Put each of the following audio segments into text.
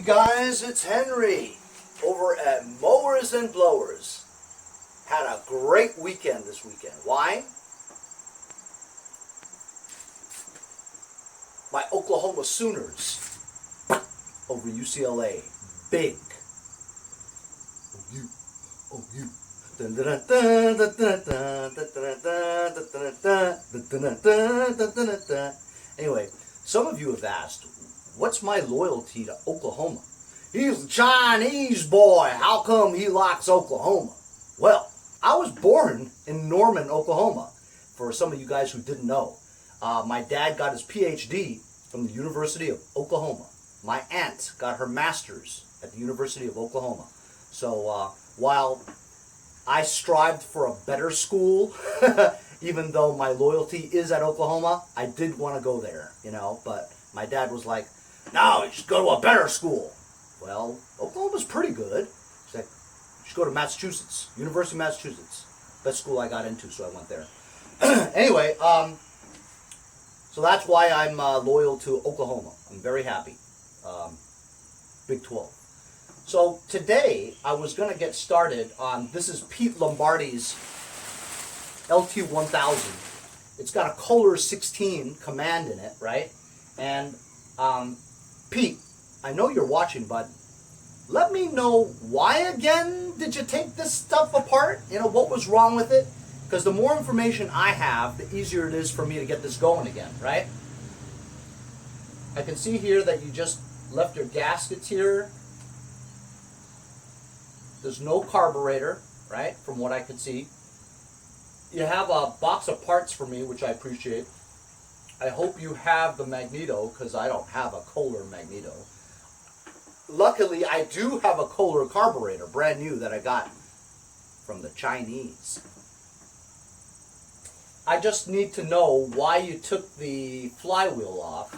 guys, it's Henry over at Mowers and Blowers. Had a great weekend this weekend. Why? My Oklahoma Sooners over UCLA. Big. OU. Anyway, some of you have asked, what's my loyalty to Oklahoma? He's a Chinese boy. How come he likes Oklahoma? Well, I was born in Norman, Oklahoma. For some of you guys who didn't know, my dad got his PhD from the University of Oklahoma. My aunt got her master's at the University of Oklahoma. So while I strived for a better school, even though my loyalty is at Oklahoma, I did want to go there, you know, but my dad was like, no, you should go to a better school. Well, Oklahoma's pretty good. He's like, you should go to Massachusetts, University of Massachusetts. Best school I got into, so I went there. Anyway, so that's why I'm loyal to Oklahoma. I'm very happy. Big 12. So today I was going to get started on, this is Pete Lombardi's LT1000. It's got a Kohler 16 command in it, right? And Pete, I know you're watching, but let me know, why again did you take this stuff apart? You know, what was wrong with it? Because the more information I have, the easier it is for me to get this going again, right? I can see here that you just left your gaskets here. There's no carburetor, right, from what I can see. You have a box of parts for me, which I appreciate. I hope you have the magneto, because I don't have a Kohler magneto. Luckily, I do have a Kohler carburetor, brand new, that I got from the Chinese. I just need to know why you took the flywheel off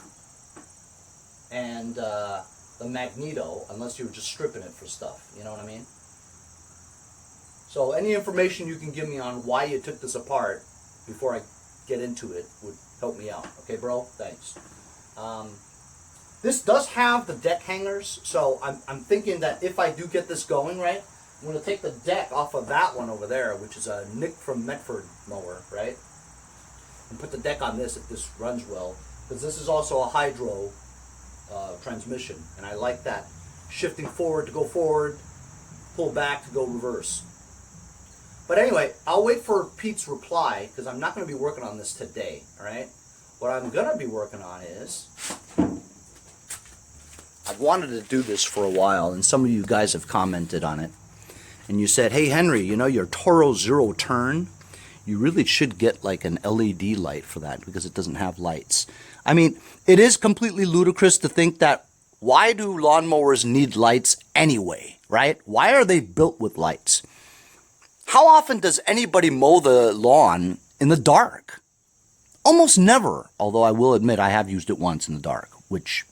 and the magneto, unless you were just stripping it for stuff, you know what I mean? So any information you can give me on why you took this apart before I get into it would help me out. Okay, bro? Thanks. This does have the deck hangers, so I'm thinking that if I do get this going, right, I'm going to take the deck off of that one over there, which is a Nick from Medford mower, right, and put the deck on this if this runs well, because this is also a hydro transmission, and I like that shifting forward to go forward, pull back to go reverse. But anyway, I'll wait for Pete's reply, because I'm not going to be working on this today, all right? What I'm going to be working on is, I've wanted to do this for a while, and some of you guys have commented on it. And you said, hey, Henry, you know, your Toro zero turn, you really should get like an LED light for that, because it doesn't have lights. I mean, it is completely ludicrous to think that, why do lawnmowers need lights anyway, right? Why are they built with lights? How often does anybody mow the lawn in the dark? Almost never, although I will admit I have used it once in the dark, which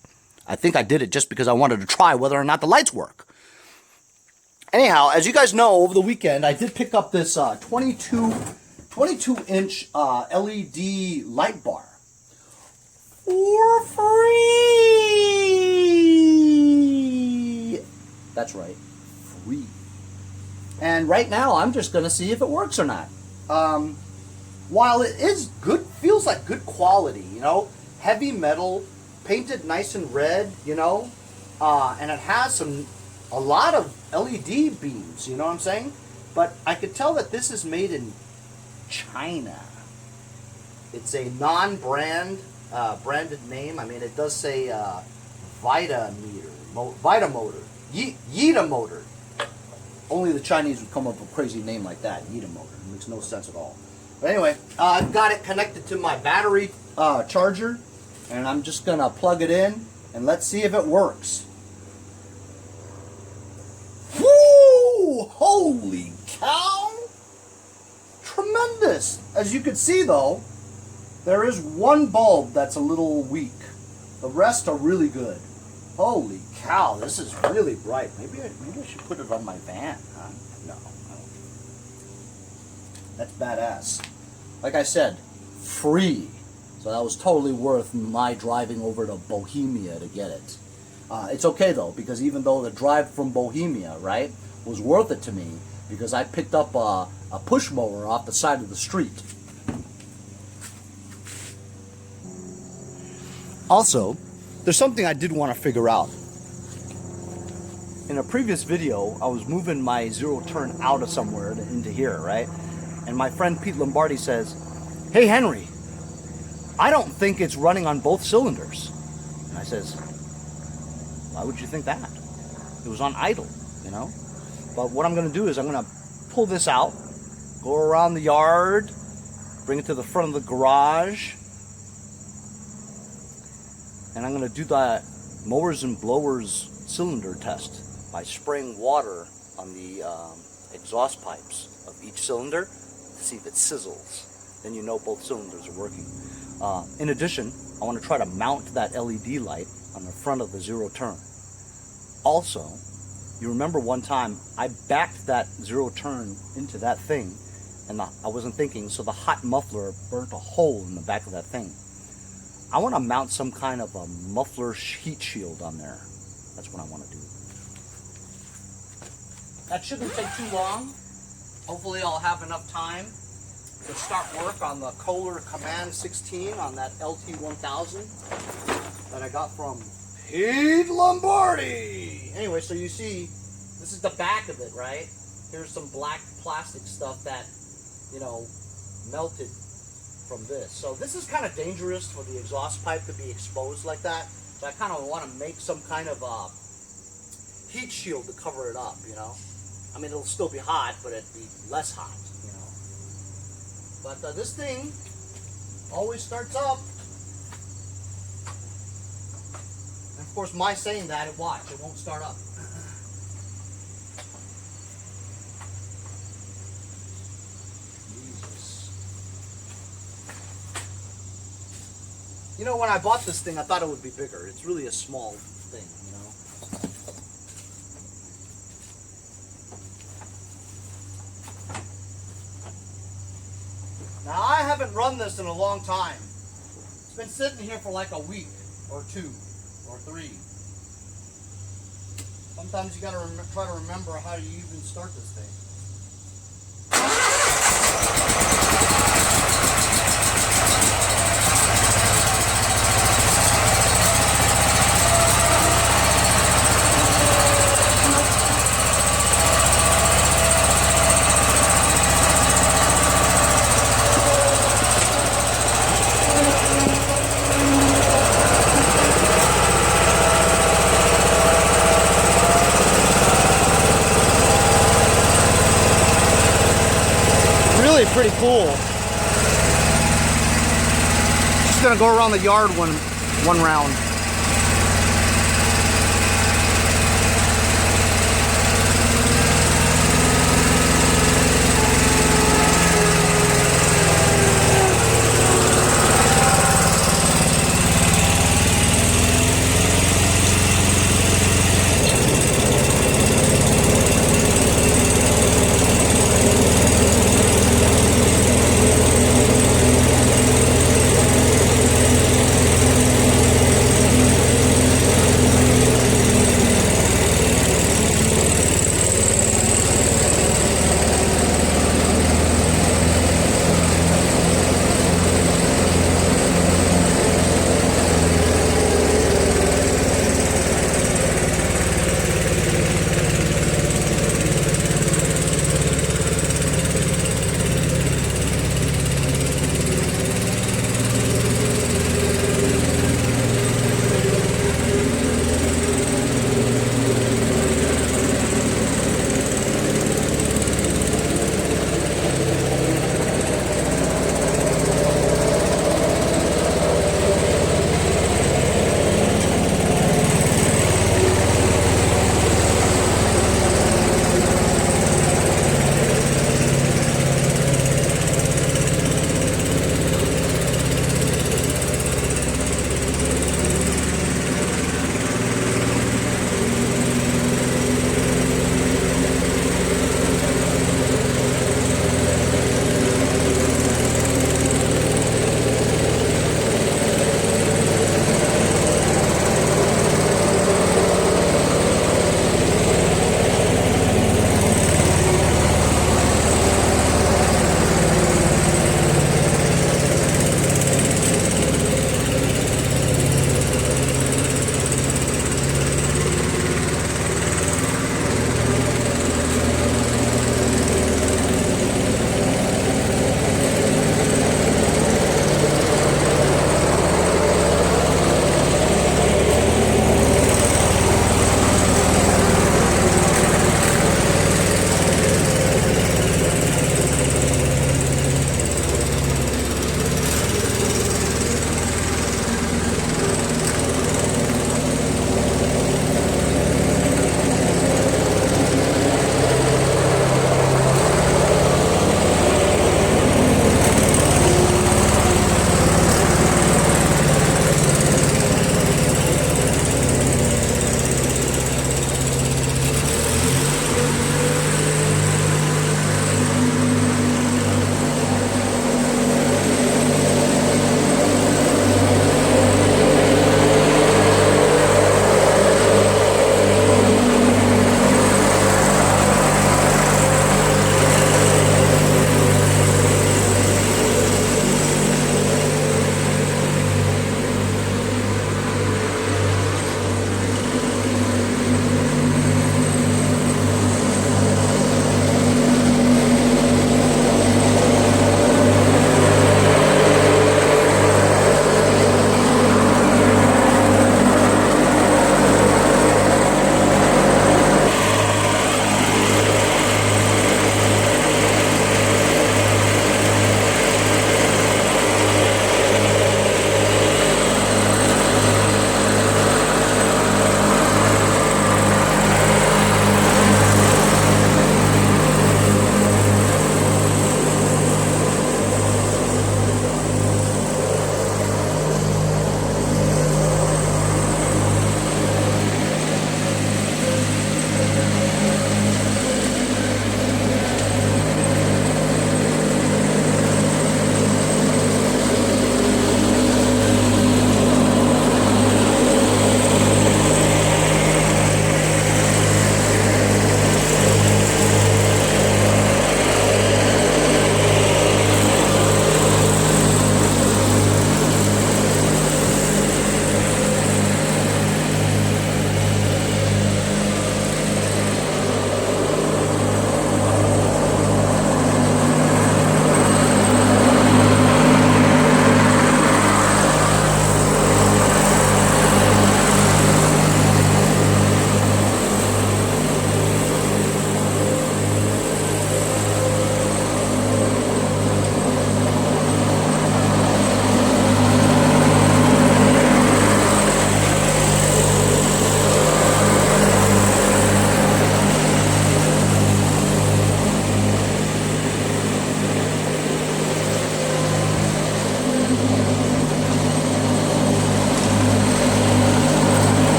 I think I did it just because I wanted to try whether or not the lights work. Anyhow, as you guys know, over the weekend, I did pick up this 22-inch LED light bar for free. That's right, free. And right now, I'm just going to see if it works or not. While it is good, feels like good quality, you know, heavy metal, painted nice and red, you know, and it has a lot of LED beams, you know what I'm saying? But I could tell that this is made in China. It's a non-brand, branded name. I mean, it does say Vita Motor, Yita Motor. Only the Chinese would come up with a crazy name like that, Yita Motor. It makes no sense at all. But anyway, I've got it connected to my battery charger, and I'm just going to plug it in, and let's see if it works. Woo! Holy cow! Tremendous! As you can see, though, there is one bulb that's a little weak. The rest are really good. Holy cow, this is really bright. Maybe I should put it on my van, huh? No, I don't. That's badass. Like I said, free. So that was totally worth my driving over to Bohemia to get it. It's okay though, because even though the drive from Bohemia, right, was worth it to me, because I picked up a push mower off the side of the street. Also, there's something I did want to figure out. In a previous video, I was moving my zero turn out of somewhere into here, right? And my friend Pete Lombardi says, "Hey Henry, I don't think it's running on both cylinders." And I says, "Why would you think that? It was on idle, you know?" But what I'm going to do is I'm going to pull this out, go around the yard, bring it to the front of the garage, and I'm going to do the mowers and blowers cylinder test by spraying water on the exhaust pipes of each cylinder to see if it sizzles. Then you know both cylinders are working. In addition, I want to try to mount that LED light on the front of the zero turn. Also, you remember one time I backed that zero turn into that thing, and I wasn't thinking, so the hot muffler burnt a hole in the back of that thing. I want to mount some kind of a muffler heat shield on there. That's what I want to do. That shouldn't take too long. Hopefully I'll have enough time to start work on the Kohler Command 16 on that LT1000 that I got from Pete Lombardi. Anyway, so you see, this is the back of it, right? Here's some black plastic stuff that, you know, melted from this. So this is kind of dangerous for the exhaust pipe to be exposed like that. So I kind of want to make some kind of heat shield to cover it up, you know. I mean, it'll still be hot, but it'd be less hot, you know. But this thing always starts up. And of course, my saying that, watch, it won't start up. Jesus. You know, when I bought this thing, I thought it would be bigger. It's really a small thing, you know. Now, I haven't run this in a long time. It's been sitting here for like a week or 2 or 3. Sometimes you gotta try to remember how you even start this thing. Pretty cool. Just gonna go around the yard one round.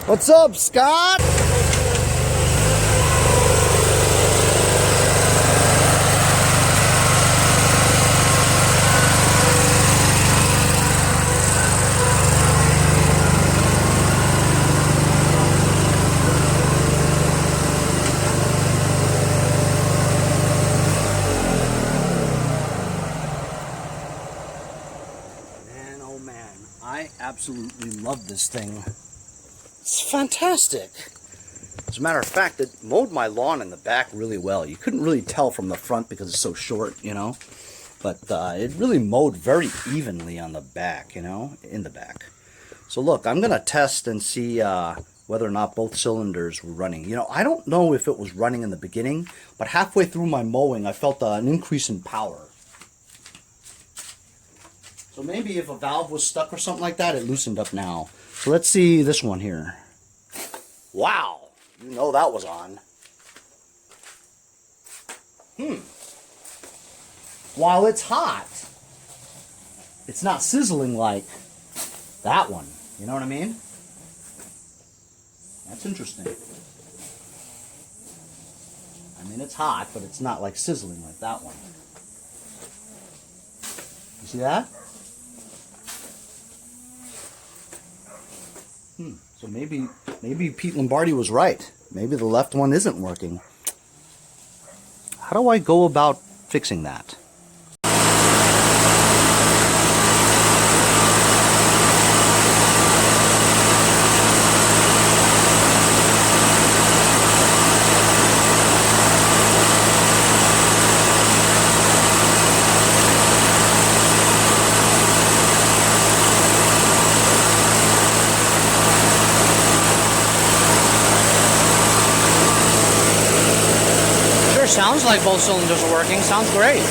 What's up, Scott? Man, oh man, I absolutely love this thing. It's fantastic. As a matter of fact, it mowed my lawn in the back really well. You couldn't really tell from the front because it's so short, you know. But it really mowed very evenly on the back, you know, in the back. So look, I'm going to test and see whether or not both cylinders were running. You know, I don't know if it was running in the beginning, but halfway through my mowing, I felt an increase in power. So maybe if a valve was stuck or something like that, it loosened up now. So let's see this one here. Wow, you know that was on. While it's hot, it's not sizzling like that one. You know what I mean? That's interesting. I mean, it's hot, but it's not like sizzling like that one. You see that? So maybe Pete Lombardi was right. Maybe the left one isn't working. How do I go about fixing that? Sounds like both cylinders are working. Sounds great.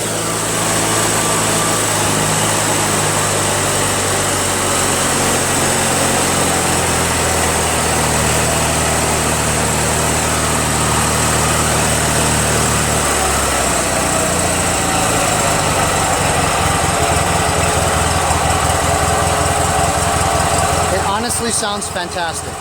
It honestly sounds fantastic.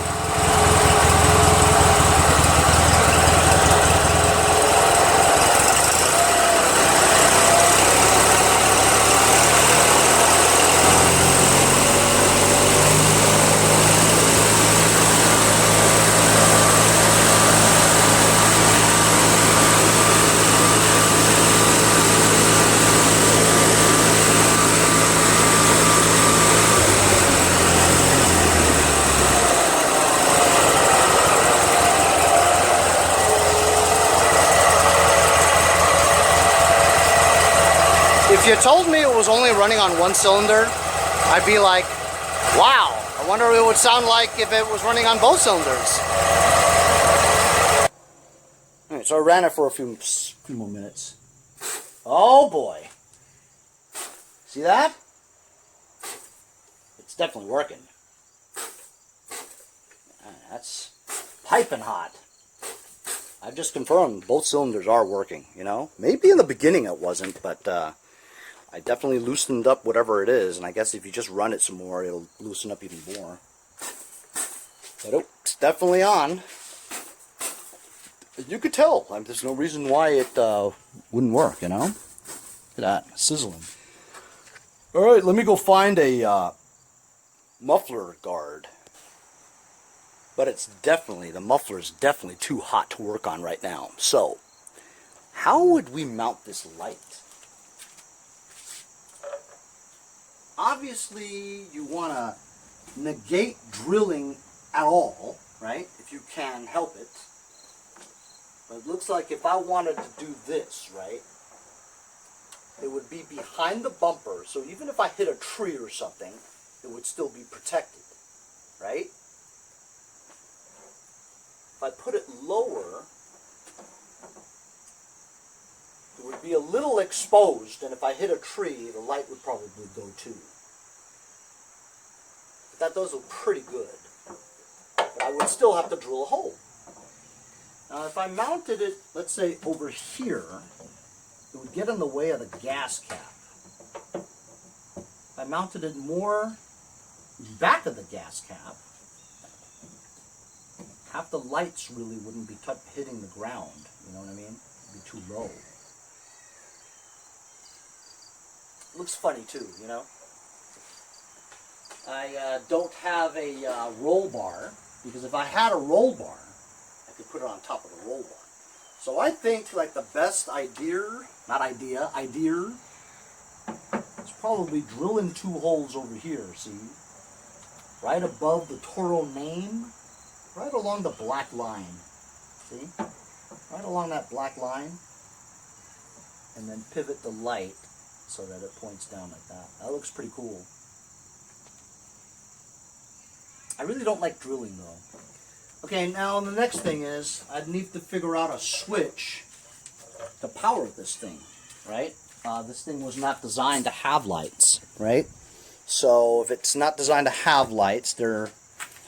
If you told me it was only running on one cylinder, I'd be like, wow, I wonder what it would sound like if it was running on both cylinders. Alright, so I ran it for a few more minutes. Oh boy. See that? It's definitely working. That's piping hot. I've just confirmed both cylinders are working, you know? Maybe in the beginning it wasn't, but I definitely loosened up whatever it is, and I guess if you just run it some more, it'll loosen up even more. But it's definitely on. You could tell. I mean, there's no reason why it wouldn't work, you know? Look at that, sizzling. Alright, let me go find a muffler guard. But it's definitely, the muffler is definitely too hot to work on right now. So, how would we mount this light? Obviously, you want to negate drilling at all, right? If you can help it. But it looks like if I wanted to do this, right, it would be behind the bumper. So even if I hit a tree or something, it would still be protected, right? If I put it lower, it would be a little exposed, and if I hit a tree, the light would probably go too. But that does look pretty good. But I would still have to drill a hole. Now if I mounted it, let's say over here, it would get in the way of the gas cap. If I mounted it more back of the gas cap, half the lights really wouldn't be hitting the ground. You know what I mean? It'd be too low. Looks funny too, you know. I don't have a roll bar, because if I had a roll bar, I could put it on top of the roll bar. So I think like the best idea is probably drilling 2 holes over here, see? Right above the Toro name, right along the black line. See? Right along that black line. And then pivot the light so that it points down like that. That looks pretty cool. I really don't like drilling though. Okay, now the next thing is I'd need to figure out a switch to power this thing, right? This thing was not designed to have lights, right? So if it's not designed to have lights,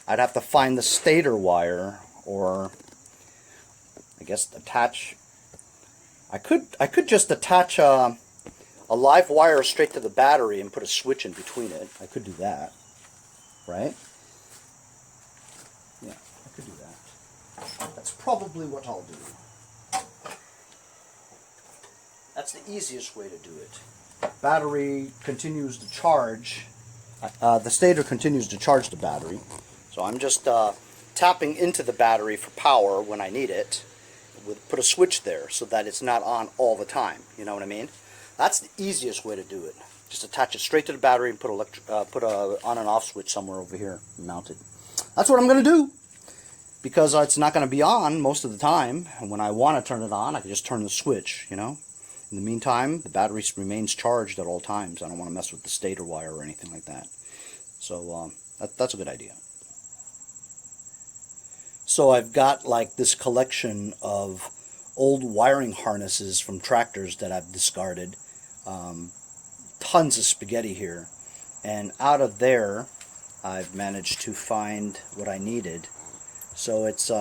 I'd have to find the stator wire, or I guess attach. I could just attach a live wire straight to the battery and put a switch in between it. I could do that, right? Yeah, I could do that. That's probably what I'll do. That's the easiest way to do it. Battery continues to charge. The stator continues to charge the battery. So I'm just tapping into the battery for power when I need it. Put a switch there so that it's not on all the time. You know what I mean? That's the easiest way to do it. Just attach it straight to the battery and put a on and off switch somewhere over here and mount it. That's what I'm going to do, because it's not going to be on most of the time. And when I want to turn it on, I can just turn the switch, you know. In the meantime, the battery remains charged at all times. I don't want to mess with the stator wire or anything like that. So that's a good idea. So I've got like this collection of old wiring harnesses from tractors that I've discarded. Tons of spaghetti here. And out of there, I've managed to find what I needed. So it's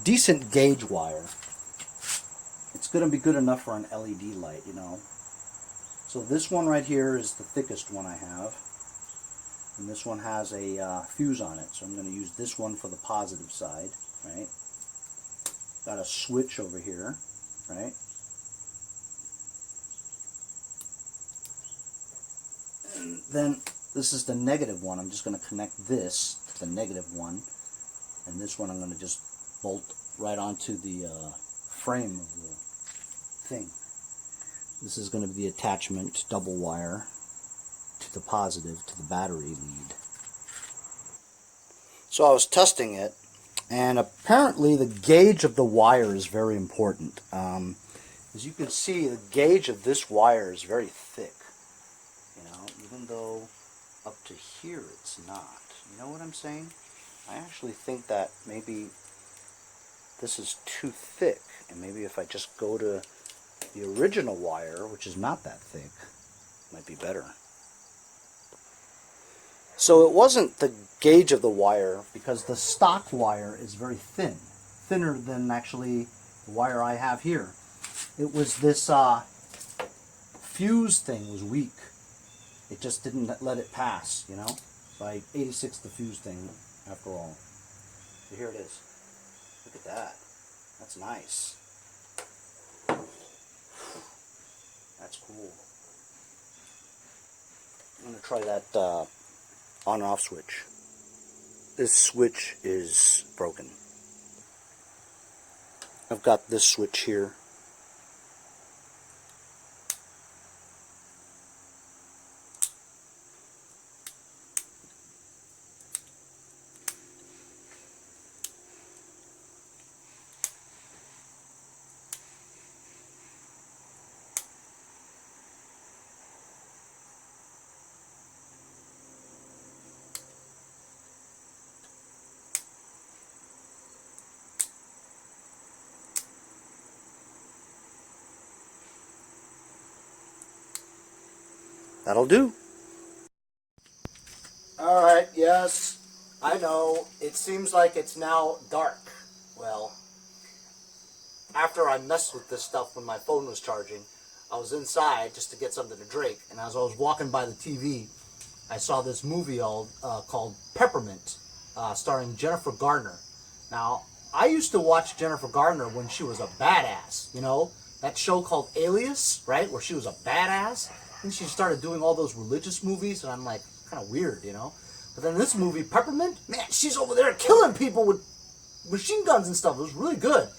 decent gauge wire. It's going to be good enough for an LED light, you know. So this one right here is the thickest one I have. And this one has a fuse on it. So I'm going to use this one for the positive side, right? Got a switch over here, right? And then this is the negative one. I'm just going to connect this to the negative one. And this one I'm going to just bolt right onto the frame of the thing. This is going to be the attachment, double wire, to the positive, to the battery lead. So I was testing it, and apparently the gauge of the wire is very important. As you can see, the gauge of this wire is very thick. You know, even though up to here it's not. You know what I'm saying? I actually think that maybe this is too thick, and maybe if I just go to the original wire, which is not that thick, might be better. So it wasn't the gauge of the wire, because the stock wire is very thin, thinner than actually the wire I have here. It was this fuse thing was weak. It just didn't let it pass, you know. So I 86 the fuse thing after all. So here it is. Look at that. That's nice. That's cool. I'm going to try that on and off switch. This switch is broken. I've got this switch here. That'll do. Alright, yes, I know, it seems like it's now dark. Well, after I messed with this stuff when my phone was charging, I was inside just to get something to drink, and as I was walking by the TV, I saw this movie called Peppermint, starring Jennifer Garner. Now, I used to watch Jennifer Garner when she was a badass, you know? That show called Alias, right? Where she was a badass. And she started doing all those religious movies, and I'm like, kind of weird, you know? But then this movie, Peppermint, man, she's over there killing people with machine guns and stuff. It was really good.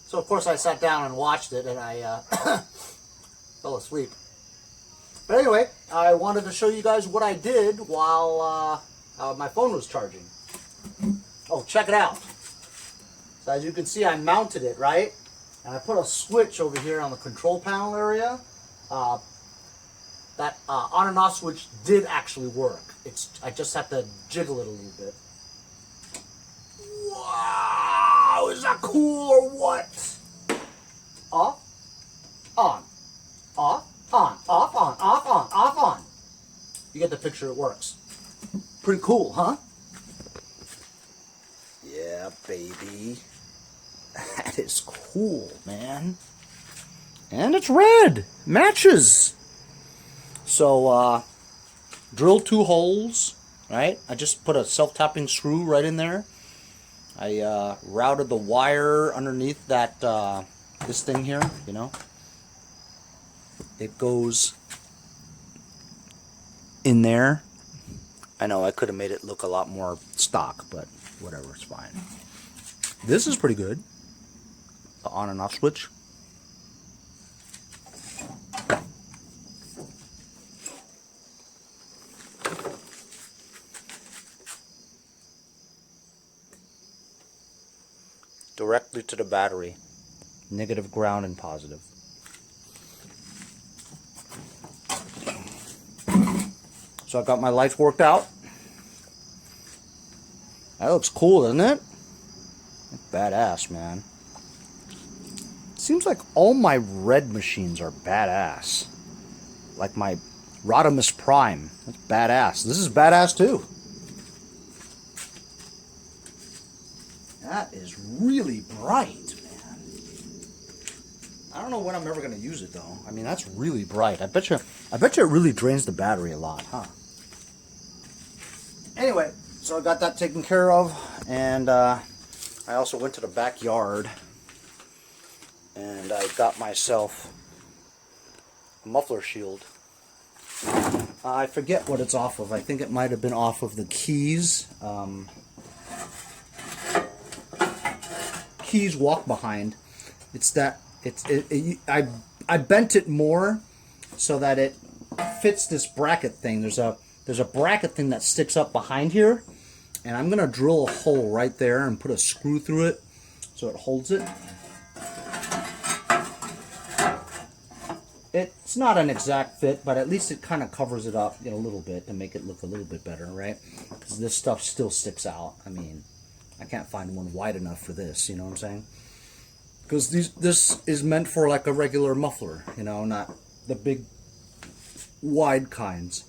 So, of course, I sat down and watched it, and I fell asleep. But anyway, I wanted to show you guys what I did while my phone was charging. Oh, check it out. So as you can see, I mounted it, right? And I put a switch over here on the control panel area. That on and off switch did actually work. I just have to jiggle it a little bit. Wow, is that cool or what? Off, on, off, on, off, on, off, on, off, on. You get the picture, it works. Pretty cool, huh? Yeah, baby. That is cool, man. And it's red. Matches. So, drill 2 holes, right? I just put a self-tapping screw right in there. I routed the wire underneath that, this thing here, you know. It goes in there. I know I could have made it look a lot more stock, but whatever, it's fine. This is pretty good. The on and off switch. Directly to the battery. Negative ground and positive. So I got my lights worked out. That looks cool, doesn't it? Badass, man. Seems like all my red machines are badass. Like my Rodimus Prime. That's badass. This is badass too. That is really bright, man. I don't know when I'm ever going to use it though. I mean, that's really bright. I bet you it really drains the battery a lot, huh? Anyway, so I got that taken care of, and I also went to the backyard and I got myself a Muffler Shield. I forget what it's off of. I think it might have been off of the keys. Keys walk behind. I bent it more so that it fits this bracket thing. There's a bracket thing that sticks up behind here, and I'm gonna drill a hole right there and put a screw through it so it holds it. It's not an exact fit, but at least it kind of covers it up a little bit to make it look a little bit better, right? Because this stuff still sticks out. I mean, I can't find one wide enough for this, you know what I'm saying? Because this is meant for like a regular muffler, you know, not the big wide kinds.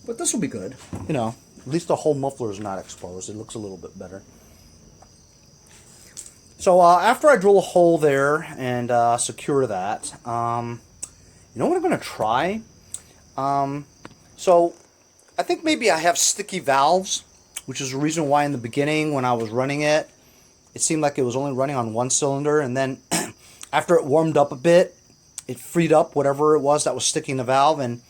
But this will be good, you know. At least the whole muffler is not exposed. It looks a little bit better. So after I drill a hole there and secure that, you know what I'm going to try? So I think maybe I have sticky valves, which is the reason why in the beginning when I was running it, it seemed like it was only running on one cylinder, and then after it warmed up a bit, it freed up whatever it was that was sticking the valve, and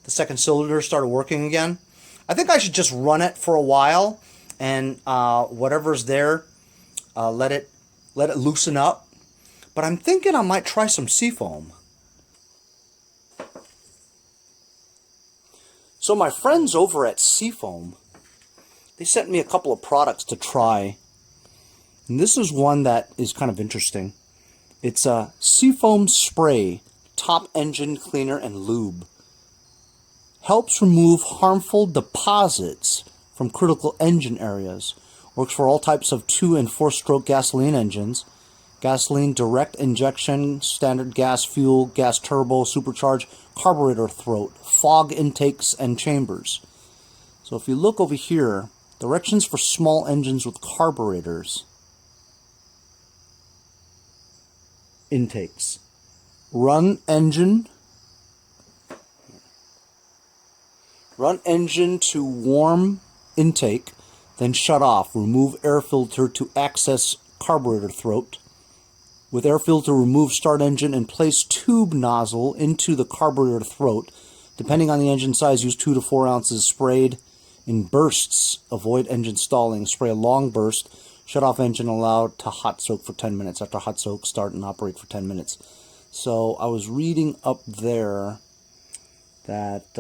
the second cylinder started working again. I think I should just run it for a while, and whatever's there, let it loosen up. But I'm thinking I might try some Seafoam. So my friends over at Seafoam, they sent me a couple of products to try. And this is one that is kind of interesting. It's a Seafoam Spray Top Engine Cleaner and Lube. Helps remove harmful deposits from critical engine areas. Works for all types of 2- and 4-stroke gasoline engines. Gasoline direct injection, standard gas fuel, gas turbo, supercharged, carburetor throat, fog intakes, and chambers. So if you look over here, directions for small engines with carburetors. Intakes. Run engine to warm intake, then shut off. Remove air filter to access carburetor throat. With air filter, remove start engine and place tube nozzle into the carburetor throat. Depending on the engine size, use 2 to 4 ounces sprayed in bursts. Avoid engine stalling. Spray a long burst. Shut off engine, allow to hot soak for 10 minutes. After hot soak, start and operate for 10 minutes. So I was reading up there that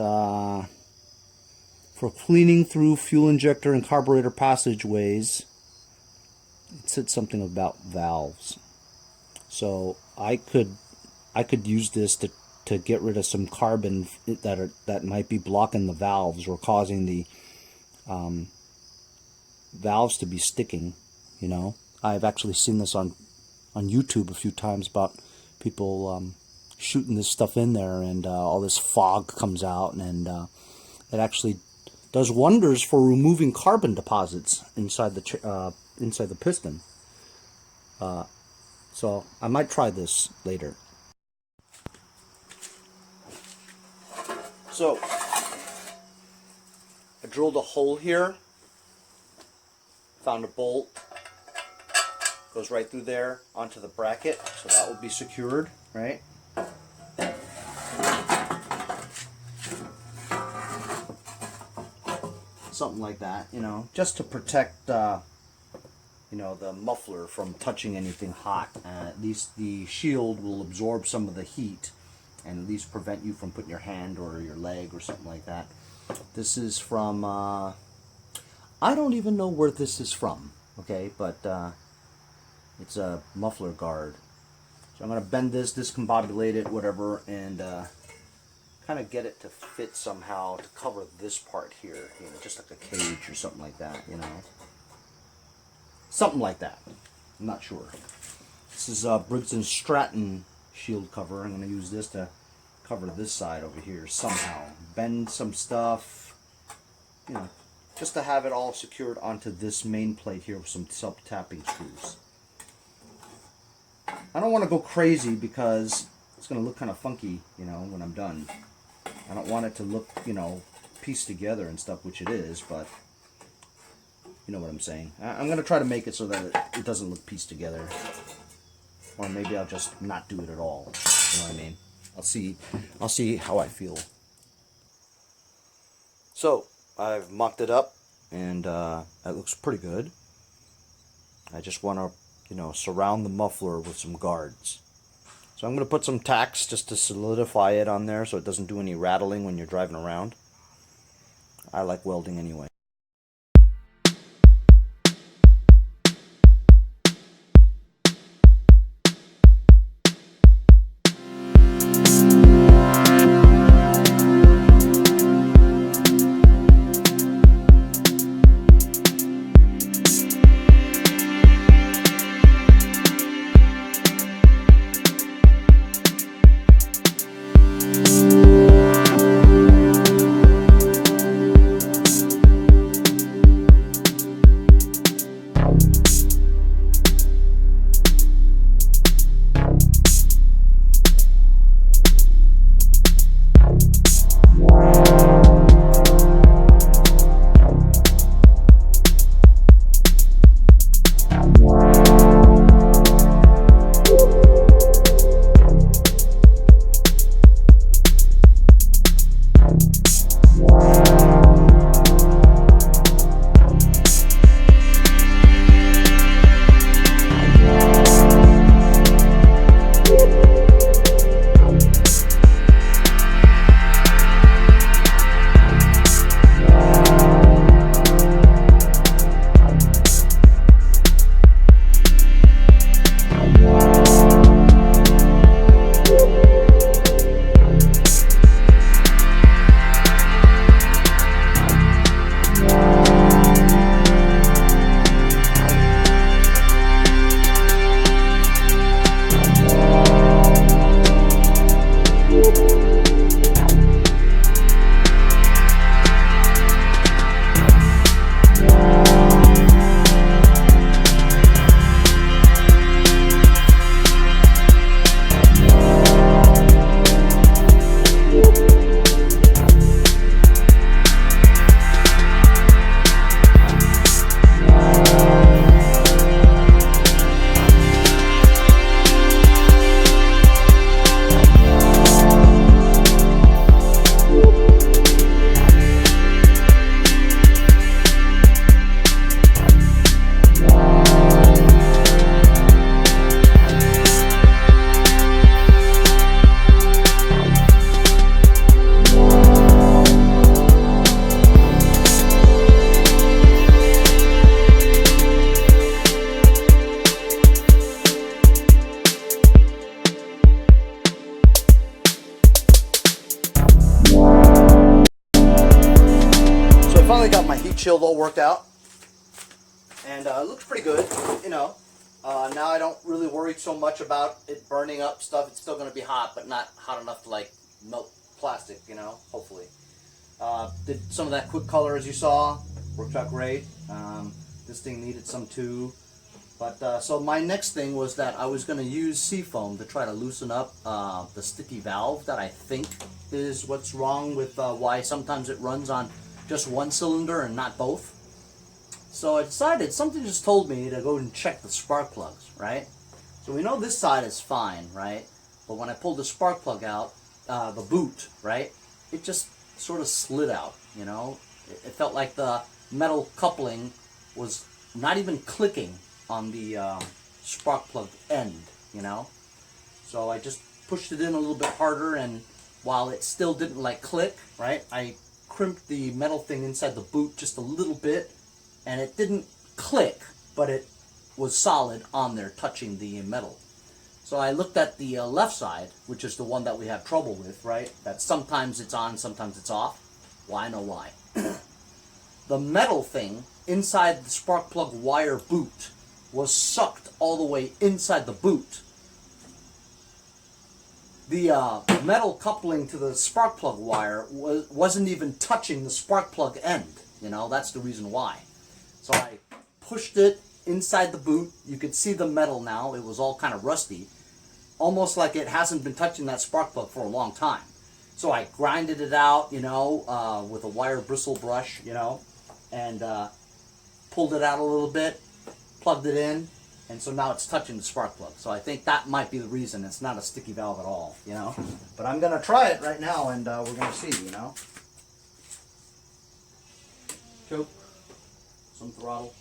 for cleaning through fuel injector and carburetor passageways, it said something about valves. So I could use this to get rid of some carbon that might be blocking the valves or causing the valves to be sticking. You know, I've actually seen this on YouTube a few times about people shooting this stuff in there, and all this fog comes out, and it actually does wonders for removing carbon deposits inside the piston. So I might try this later. So I drilled a hole here, found a bolt, goes right through there onto the bracket, so that will be secured, right? Something like that, you know, just to protect you know, the muffler from touching anything hot. At least the shield will absorb some of the heat and at least prevent you from putting your hand or your leg or something like that. This is from, I don't even know where this is from, okay, but it's a Muffler Guard. So I'm going to bend this, discombobulate it, whatever, and kind of get it to fit somehow to cover this part here, you know, just like a cage or something like that, you know. Something like that. I'm not sure. This is Briggs & Stratton shield cover. I'm going to use this to cover this side over here somehow. Bend some stuff, you know, just to have it all secured onto this main plate here with some self-tapping screws. I don't want to go crazy because it's going to look kind of funky, you know, when I'm done. I don't want it to look, you know, pieced together and stuff, which it is, but you know what I'm saying. I'm going to try to make it so that it doesn't look pieced together. Or maybe I'll just not do it at all. You know what I mean? I'll see how I feel. So, I've mocked it up, and it looks pretty good. I just want to, you know, surround the muffler with some guards. So I'm going to put some tacks just to solidify it on there so it doesn't do any rattling when you're driving around. I like welding anyway. finally got my heat shield all worked out, and it looks pretty good, you know. Now I don't really worry so much about it burning up stuff. It's still going to be hot, but not hot enough to like melt plastic, you know, hopefully. Did some of that quick color as you saw, worked out great. This thing needed some too. But so my next thing was that I was going to use Seafoam to try to loosen up the sticky valve that I think is what's wrong with why sometimes it runs on just one cylinder and not both. So I decided, something just told me to go and check the spark plugs, right? So we know this side is fine, right? But when I pulled the spark plug out, the boot, right? It just sort of slid out, you know? It felt like the metal coupling was not even clicking on the spark plug end, you know? So I just pushed it in a little bit harder, and while it still didn't like click, right? I crimped the metal thing inside the boot just a little bit, and it didn't click, but it was solid on there touching the metal. So I looked at the left side, which is the one that we have trouble with, right? That sometimes it's on, sometimes it's off. Well, I know why. The metal thing inside the spark plug wire boot was sucked all the way inside the boot. The metal coupling to the spark plug wire wasn't even touching the spark plug end. You know, that's the reason why. So I pushed it inside the boot. You could see the metal now. It was all kind of rusty, almost like it hasn't been touching that spark plug for a long time. So I grinded it out, you know, with a wire bristle brush, you know, and pulled it out a little bit, plugged it in, and so now it's touching the spark plug. So I think that might be the reason. It's not a sticky valve at all, you know. But I'm going to try it right now, and we're going to see, you know. Choke. Some throttle.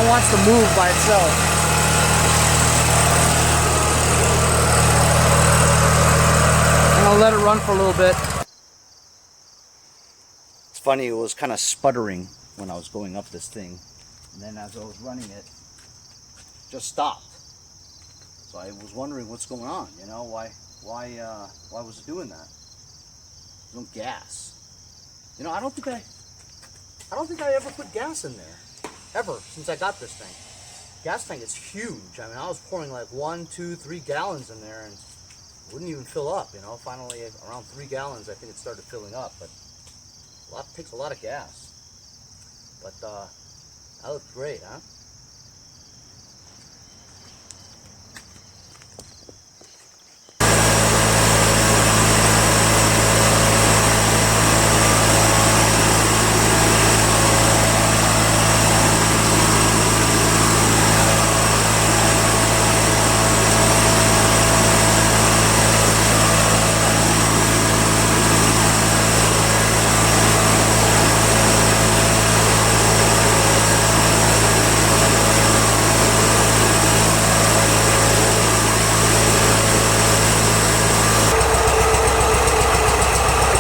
Wants to move by itself. I'm gonna let it run for a little bit. It's funny, it was kind of sputtering when I was going up this thing, and then as I was running it, just stopped. So I was wondering what's going on. You know, why was it doing that? No gas. You know, I don't think I ever put gas in there. Ever since I got this thing. Gas tank is huge. I mean, I was pouring like 1, 2, 3 gallons in there and it wouldn't even fill up, you know. Finally, around 3 gallons, I think it started filling up, but it takes a lot of gas. But that looked great, huh?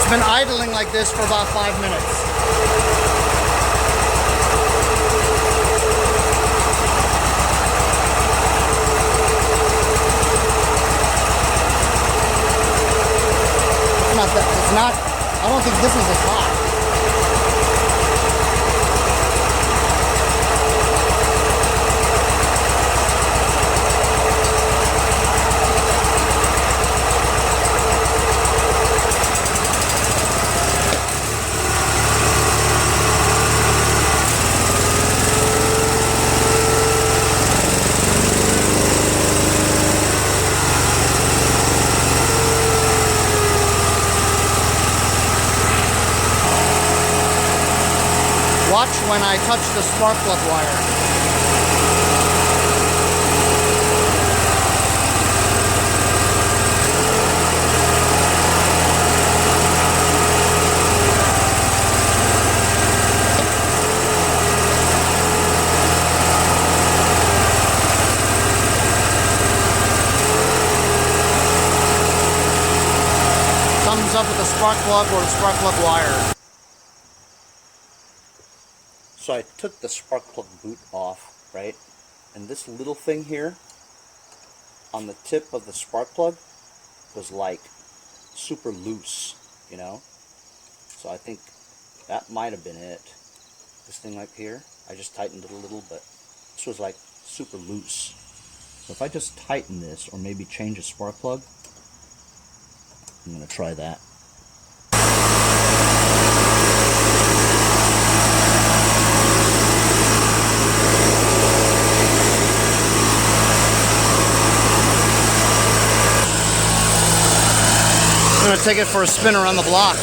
Been idling like this for about 5 minutes. It's not, I don't think this is as hot. when I touch the spark plug wire. Up with the spark plug or the spark plug wire. So I took the spark plug boot off, right? And this little thing here on the tip of the spark plug was like super loose, you know? So I think that might have been it. This thing like here, I just tightened it a little, but this was like super loose. So if I just tighten this or maybe change a spark plug, I'm going to try that. I'm going to take it for a spin around the block.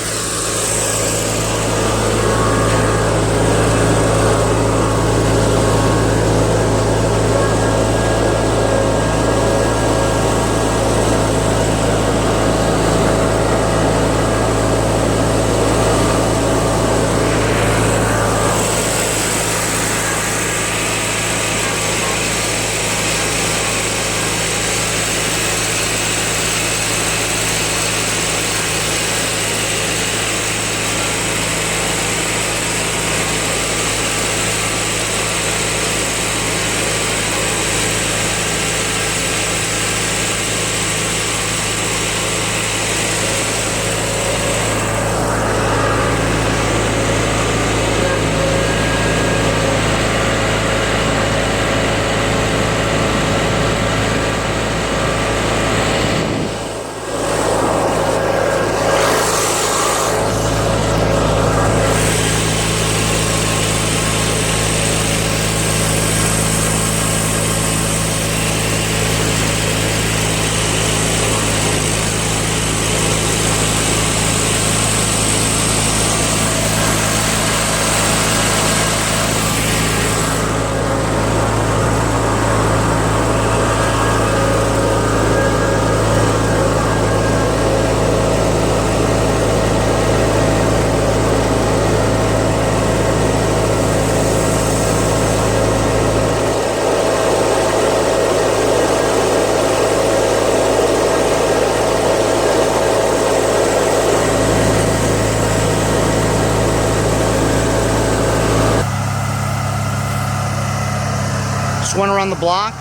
Just went around the block,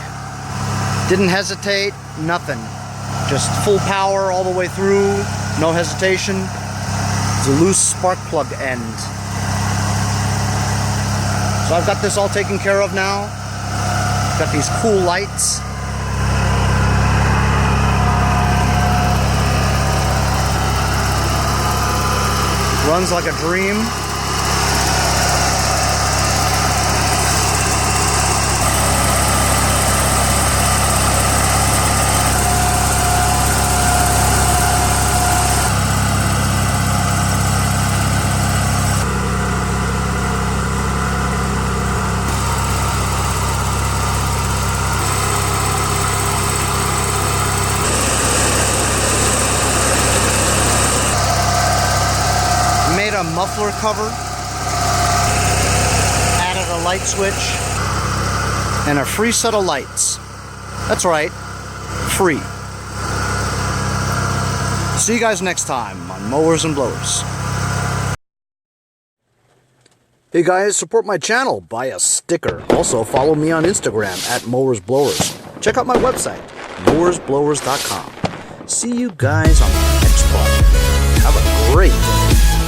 didn't hesitate, nothing. Just full power all the way through, no hesitation. It's a loose spark plug end. So I've got this all taken care of now. Got these cool lights. Runs like a dream. A muffler cover, added a light switch, and a free set of lights. That's right, free. See you guys next time on Mowers and Blowers. Hey guys, support my channel, buy a sticker. Also follow me on Instagram at Mowers Blowers. Check out my website, mowersblowers.com. See you guys on the next part. Have a great day.